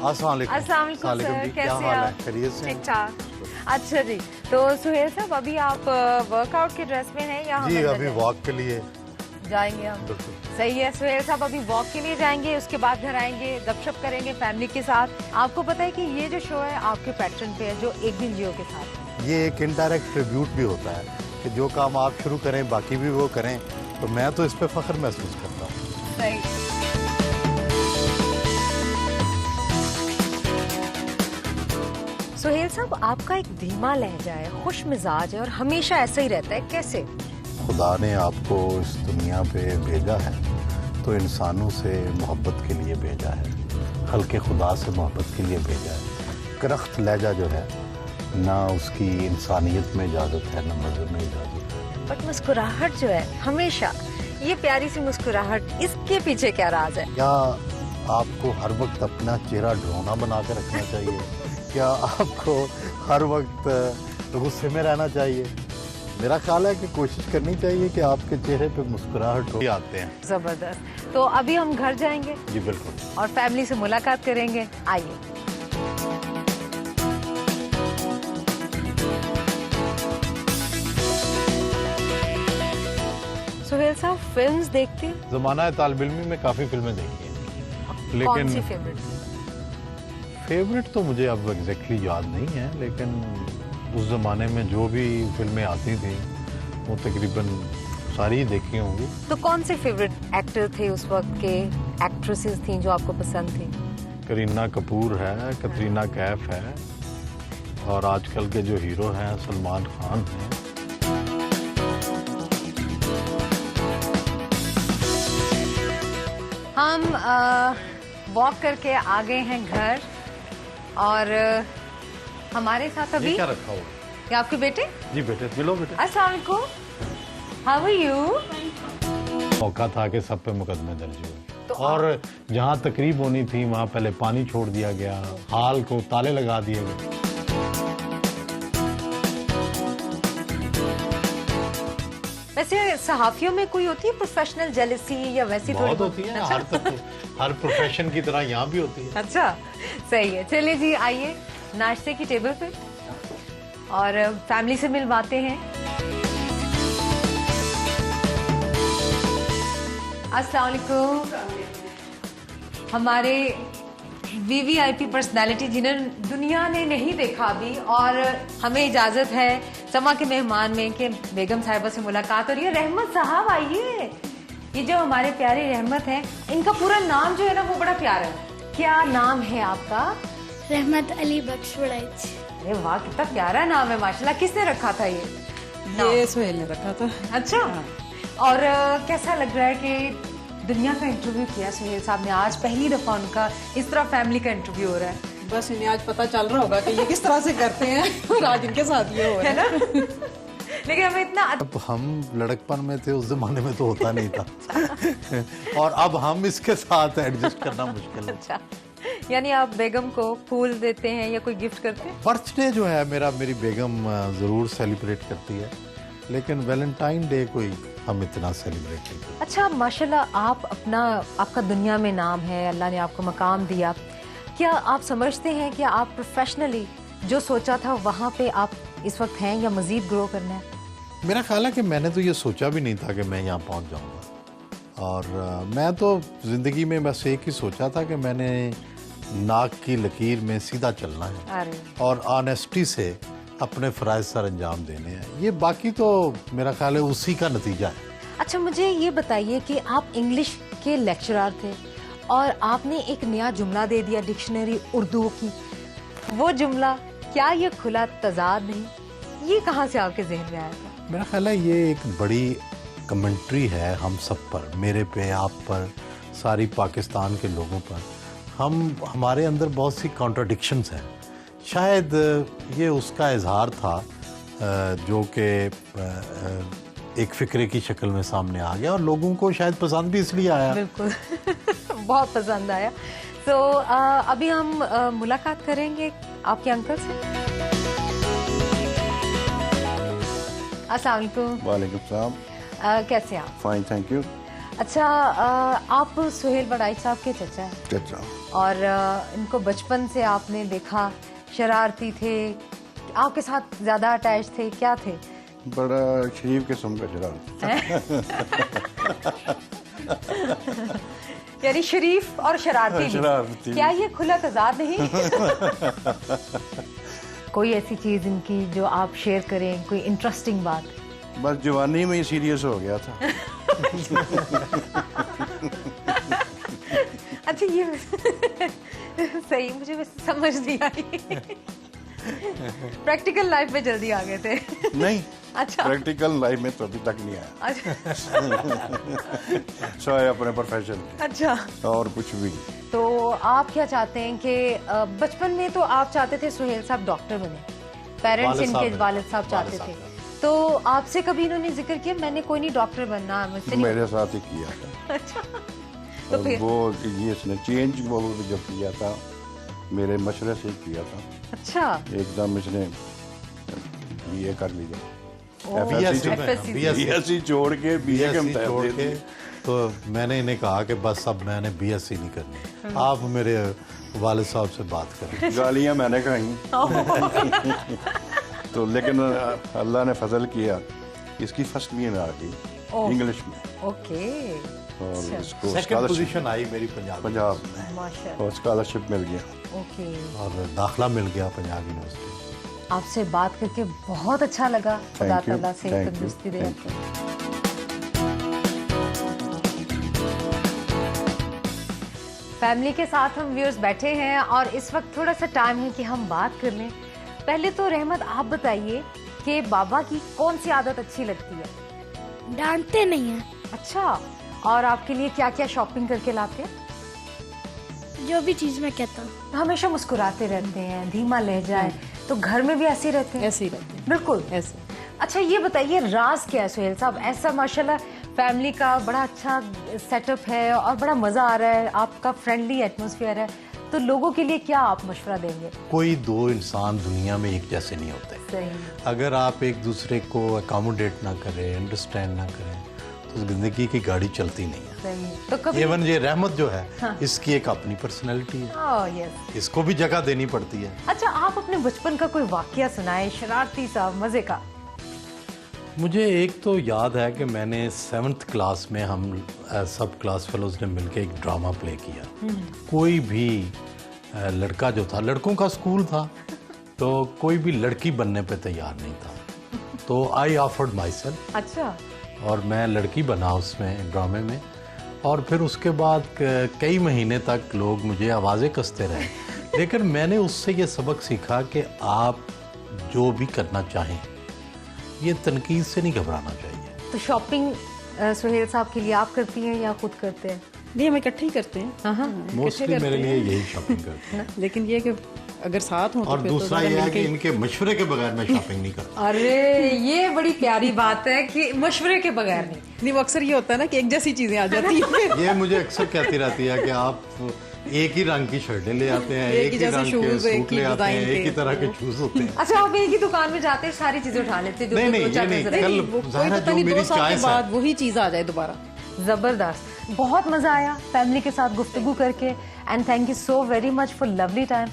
अस्सलाम वालेकुम। अस्सलाम वालेकुम सर, क्या कैसे हाल है? आप? खैरियत से? ठीक ठाक। अच्छा जी, तो सुहेल साहब अभी आप वर्कआउट के ड्रेस में हैं या हम जी अंदर अभी जाएं? वॉक के लिए। जाएंगे हम। बिल्कुल। सही है सुहेल साहब, अभी वॉक के लिए जाएंगे, उसके बाद घर आएंगे, गपशप करेंगे फैमिली के साथ। आपको पता है कि ये जो शो है आपके पैटर्न पे है, जो एक दिन जियो के साथ है। ये एक इनडायरेक्ट ट्रिब्यूट भी होता है कि जो काम आप शुरू करें बाकी भी वो करें, तो मैं तो इस पे फख्र महसूस करता हूँ। सही। सुहेल साहब, आपका एक धीमा लहजा है, खुश मिजाज है और हमेशा ऐसा ही रहता है, कैसे? खुदा ने आपको इस दुनिया पे भेजा है तो इंसानों से मोहब्बत के लिए भेजा है, हल्के खुदा से मोहब्बत के लिए भेजा है। करख्त लहजा जो है ना उसकी इंसानियत में इजाज़त है ना मज़हब में इजाज़त है। बट मुस्कुराहट जो है हमेशा, ये प्यारी सी मुस्कुराहट, इसके पीछे क्या राज है? क्या आपको हर वक्त अपना चेहरा ड्रोना बना कर रखना चाहिए? क्या आपको हर वक्त गुस्से में रहना चाहिए? मेरा ख्याल है कि कोशिश करनी चाहिए कि आपके चेहरे पे मुस्कुराहट हो। आते हैं। जबरदस्त। तो अभी हम घर जाएंगे जी बिल्कुल। और फैमिली से मुलाकात करेंगे। आइए। सुहेल साहब, फिल्म्स देखते हैं? ज़माना तालिब इल्मी में काफ़ी फिल्में देखी हैं, कौन सी लेकिन फेवरेट? फेवरेट तो मुझे अब एग्जैक्टली याद नहीं है, लेकिन उस ज़माने में जो भी फिल्में आती थी वो तकरीबन सारी ही देखी होंगी। तो कौन से फेवरेट एक्टर थे उस वक्त के, एक्ट्रेसेस थी जो आपको पसंद थी? करीना कपूर है, कतरीना कैफ है, और आजकल के जो हीरो हैं सलमान खान हैं। हम वॉक करके आ गए हैं घर, और हमारे साथ अभी क्या रखा हुआ? ये आपके बेटे? जी बेटे, मिलो बेटे। अस्सलाम वालेकुम, हाउ आर यू? मौका था कि सब पे मुकदमे दर्ज हुए, तो और जहाँ तकरीब होनी थी वहाँ पहले पानी छोड़ दिया गया, हाल को ताले लगा दिए गए। वैसे सहाफियों में कोई होती है प्रोफेशनल जेलसी या वैसी थोड़ी बहुत होती है। हर प्रोफेशन की तरह यहाँ भी होती है। अच्छा, सही है। चलिए जी, आइए नाश्ते की टेबल पे और फैमिली से मिलवाते हैं। अस्सलाम वालेकुम। हमारे वीवीआईपी पर्सनालिटी जिन्हें दुनिया ने नहीं देखा अभी, और हमें इजाजत है समा के मेहमान में कि बेगम साहिबा से मुलाकात हो रही है। रहमत साहब आइए। ये जो हमारे प्यारे रहमत हैं, इनका पूरा नाम जो है ना वो बड़ा प्यारा है। क्या नाम है आपका? रहमत अली बख्श वड़ैच। अरे वाह, कितना प्यारा नाम है माशाल्लाह। किसने रखा था ये? ये सुहेल ने रखा था। अच्छा। और कैसा लग रहा है कि दुनिया का इंटरव्यू किया सुहेल साहब ने, आज पहली दफा उनका इस तरह फैमिली का इंटरव्यू हो रहा है? बस इन्हें आज पता चल रहा होगा कि ये किस तरह से करते हैं और आज इनके साथ ये हो रहा है ना? लेकिन हमें इतना अब हम लड़कपन में थे, उस जमाने में तो होता नहीं था और अब हम इसके साथ एडजस्ट करना मुश्किल है। अच्छा, यानी आप बेगम को फूल देते हैं या कोई गिफ्ट करते हैं? बर्थडे जो है मेरी बेगम जरूर सेलिब्रेट करती है, लेकिन वैलेंटाइन डे कोई हम इतना सेलिब्रेट नहीं करते। अच्छा, माशाल्लाह आपका दुनिया में नाम है, अल्लाह ने आपको मकाम दिया। क्या आप समझते हैं कि आप प्रोफेशनली जो सोचा था वहाँ पे आप इस वक्त हैं या मजीद ग्रो करना है? मेरा ख्याल है कि मैंने तो ये सोचा भी नहीं था कि मैं यहाँ पहुँच जाऊँगा, और मैं तो जिंदगी में बस एक ही सोचा था कि मैंने नाक की लकीर में सीधा चलना है अरे और ऑनेस्टी से अपने फ़राइज़ सर अंजाम देने हैं। ये बाकी तो मेरा ख्याल है उसी का नतीजा है। अच्छा, मुझे ये बताइए कि आप इंग्लिश के लेक्चरर थे और आपने एक नया जुमला दे दिया डिक्शनरी उर्दू की। वो जुमला, क्या ये खुला तजाद नहीं, ये कहाँ से आपके जहन में आया था? मेरा ख्याल है ये एक बड़ी कमेंट्री है हम सब पर, मेरे पे, आप पर, सारी पाकिस्तान के लोगों पर। हमारे अंदर बहुत सी कॉन्ट्राडिक्शंस हैं। शायद ये उसका इजहार था जो कि एक फिक्रे की शक्ल में सामने आ गया, और लोगों को शायद पसंद भी इसलिए आया। बिल्कुल बहुत पसंद आया। तो अभी हम मुलाकात करेंगे आपके अंकल से। अस्सलाम वालेकुम। वालेकुम सलाम। कैसे हैं आप? Fine, thank you. अच्छा, आप सुहेल बड़ाई साहब के चचा हैं चचा। और इनको बचपन से आपने देखा, शरारती थे, आपके साथ ज्यादा अटैच थे, क्या थे? बड़ा शरीफ किस्म का शरारती। यानी शरीफ और शरारती भी। शरारती। क्या ये खुला तजाद नहीं? कोई ऐसी चीज इनकी जो आप शेयर करें, कोई इंटरेस्टिंग बात? बस जवानी में ही सीरियस हो गया था। अच्छा, ये सही, मुझे वैसे समझ नहीं आई। प्रैक्टिकल लाइफ में जल्दी आ गए थे? नहीं। अच्छा। प्रैक्टिकल लाइफ में तो अभी तक नहीं आया। अच्छा। चाहे अपने प्रोफेशन में। अच्छा, और कुछ भी। तो आप क्या चाहते हैं कि बचपन में तो आप चाहते थे सुहेल साहब डॉक्टर बने, पेरेंट्स इनके वालिद साहब चाहते थे, तो आपसे कभी इन्होंने जिक्र किया मैंने कोई नहीं डॉक्टर बनना, मुझसे नहीं? मेरे साथ ही किया था। अच्छा, तो तो फिर वो ये इसने चेंज वो जब किया था मेरे मशवरे से किया था। अच्छा, एकदम इसने बीए कर लिया। FSC बीएससी छोड़ के बीए के BSc छोड़ मुताबिक के, तो मैंने इन्हें कहा कि बस अब मैंने BSc नहीं करनी, आप मेरे वालिद साहब से बात करें। गालियां मैंने खाई। तो लेकिन अल्लाह ने फजल किया, इसकी फर्स्ट में आ गई इंग्लिश में, ओके, और इसको सेकंड स्कॉलरशिप पोजीशन आई मेरी पंजाब में माशाल्लाह, और स्कॉलरशिप मिल गया। ओके। और दाखिला मिल गया पंजाब यूनिवर्सिटी। आपसे बात करके बहुत अच्छा लगा। खुदा Thank you, ताला से thank you, तंदुरुस्ती दे thank आपको। फैमिली के साथ हम व्यूअर्स बैठे हैं और इस वक्त थोड़ा सा टाइम है कि हम बात कर लें। पहले तो रहमत आप बताइए कि बाबा की कौन सी आदत अच्छी लगती है? डांटते नहीं है, अच्छा, और आपके लिए क्या क्या शॉपिंग करके लाते हैं? जो भी चीज मैं कहता हूँ। हमेशा मुस्कुराते रहते हैं, धीमा लहजा है, तो घर में भी ऐसे ही रहते हैं? ऐसे ही रहते हैं, बिल्कुल ऐसे। अच्छा, ये बताइए राज क्या है सुहेल साहब? ऐसा माशाल्लाह फैमिली का बड़ा अच्छा सेटअप है और बड़ा मजा आ रहा है, आपका फ्रेंडली एटमॉस्फेयर है, तो लोगों के लिए क्या आप मशवरा देंगे? कोई दो इंसान दुनिया में एक जैसे नहीं होते। सही। अगर आप एक दूसरे को अकोमोडेट ना करें, अंडरस्टैंड ना करें, तो जिंदगी की गाड़ी चलती नहीं है। सही। तो कभी इवन ये रहमत जो है, इसकी एक अपनी पर्सनैलिटी है, ओह यस। इसको भी जगह देनी पड़ती है। अच्छा, आप अपने बचपन का कोई वाकया सुनाए, शरारती सा, मजे का? मुझे एक तो याद है कि मैंने 7th क्लास में हम सब क्लास फेलोज ने मिलकर एक ड्रामा प्ले किया। कोई भी लड़का जो था, लड़कों का स्कूल था, तो कोई भी लड़की बनने पे तैयार नहीं था, तो आई ऑफर्ड माई सेल्फ, अच्छा, और मैं लड़की बना उसमें ड्रामे में। और फिर उसके बाद कई महीने तक लोग मुझे आवाज़ें कसते रहे, लेकिन मैंने उससे ये सबक सीखा कि आप जो भी करना चाहें, ये तनकीद से नहीं घबराना चाहिए। तो शॉपिंग सुहेल साहब के लिए आप करती हैं या खुद करते हैं? नहीं, हम इकट्ठे ही करते हैं। मोस्टली मेरे लिए यही शॉपिंग करते हैं। लेकिन ये कि अगर साथ हो तो और फिर तो दूसरा ज़्यादा ये है मिलके कि ही- इनके मशवरे के बगैर मैं शॉपिंग नहीं करता। अरे ये बड़ी प्यारी बात है कि मशवरे के बगैर नहीं। नहीं, वो अक्सर ये होता है ना कि एक जैसी चीजें आ जाती हैं। ये मुझे अक्सर कहती रहती है कि आप एक ही रंग की शर्टें ले आते हैं, एक ही जैसे रंग के shoes, एक सूट ही ले आते हैं, डिजाइन एक ही के। तरह के शूज होते हैं। अच्छा, आप एक ही दुकान में जाते हैं, सारी चीजें उठा लेते हैं जो नहीं, जो नहीं, दो चार ये नहीं, नजर आए? कल वो कोई ज़ाहिर है पता जो नहीं, मेरी 2 साल के चॉइस है। बाद वही चीज आ जाए दोबारा। जबरदस्त, बहुत मजा आया फैमिली के साथ गुफ्तगू करके, and thank you so very much for lovely time.